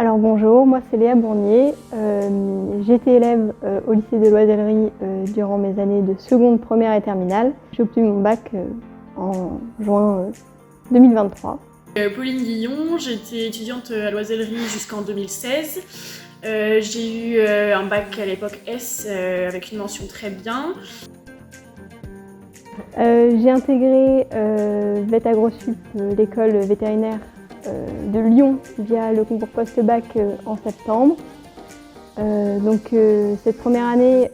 Alors bonjour, moi c'est Léa Bournier. J'étais élève au lycée de Loisellerie durant mes années de seconde, première et terminale. J'ai obtenu mon bac en juin 2023. Pauline Guillon, j'étais étudiante à Loisellerie jusqu'en 2016. J'ai eu un bac à l'époque S avec une mention très bien. J'ai intégré VetAgroSup, l'école vétérinaire de Lyon via le concours post-bac en septembre. Cette première année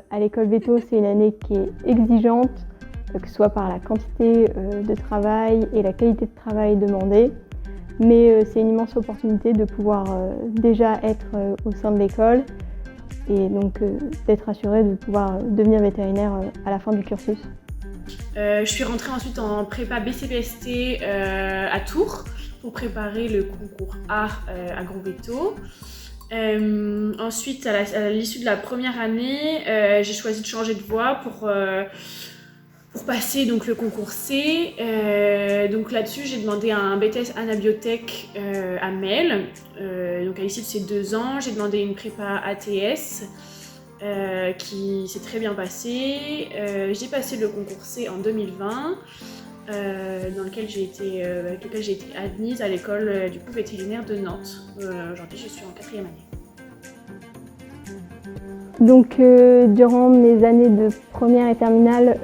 à l'école Veto, c'est une année qui est exigeante, que ce soit par la quantité de travail et la qualité de travail demandée. Mais c'est une immense opportunité de pouvoir déjà être au sein de l'école et donc d'être assuré de pouvoir devenir vétérinaire à la fin du cursus. Je suis rentrée ensuite en prépa BCPST à Tours pour préparer le concours A Agro-Veto. Ensuite, à l'issue de la première année, j'ai choisi de changer de voie pour passer donc, le concours C. Donc là-dessus, j'ai demandé un BTS Anabiotech à Mel. Donc à l'issue de ces 2 ans, j'ai demandé une prépa ATS qui s'est très bien passée. J'ai passé le concours C en 2020. Avec lequel j'ai été admise à l'école du coup vétérinaire de Nantes. Aujourd'hui, je suis en 4e année. Donc, durant mes années de première et terminale,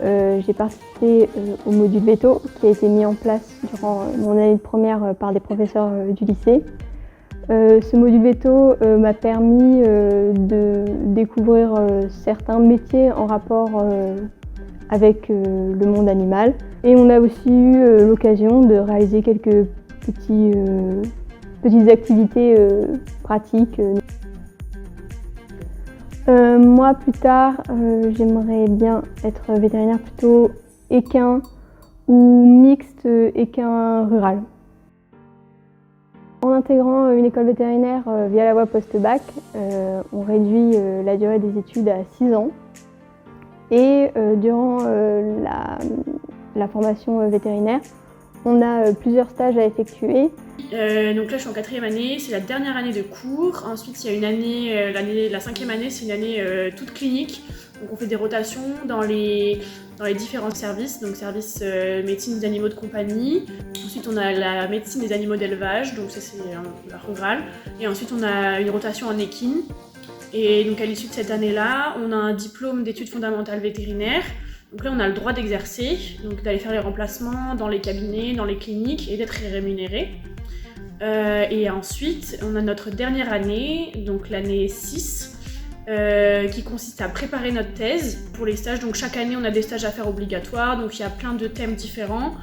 j'ai participé au module Veto qui a été mis en place durant mon année de première par des professeurs du lycée. Ce module Veto m'a permis de découvrir certains métiers en rapport avec le monde animal. Et on a aussi eu l'occasion de réaliser quelques petites activités pratiques. Moi, plus tard, j'aimerais bien être vétérinaire plutôt équin ou mixte équin rural. En intégrant une école vétérinaire via la voie post-bac, on réduit la durée des études à 6 ans. Et durant la formation vétérinaire, on a plusieurs stages à effectuer. Donc là, je suis en 4e année, c'est la dernière année de cours. Ensuite, il y a une année, la 5e année, c'est une année toute clinique. Donc on fait des rotations dans les différents services, donc service médecine des animaux de compagnie. Ensuite, on a la médecine des animaux d'élevage, donc ça c'est la rurale. Et ensuite, on a une rotation en équine. Et donc à l'issue de cette année-là, on a un diplôme d'études fondamentales vétérinaires. Donc là, on a le droit d'exercer, donc d'aller faire les remplacements dans les cabinets, dans les cliniques et d'être rémunéré. Et ensuite, on a notre dernière année, donc l'année 6, qui consiste à préparer notre thèse pour les stages. Donc chaque année, on a des stages à faire obligatoires, donc il y a plein de thèmes différents.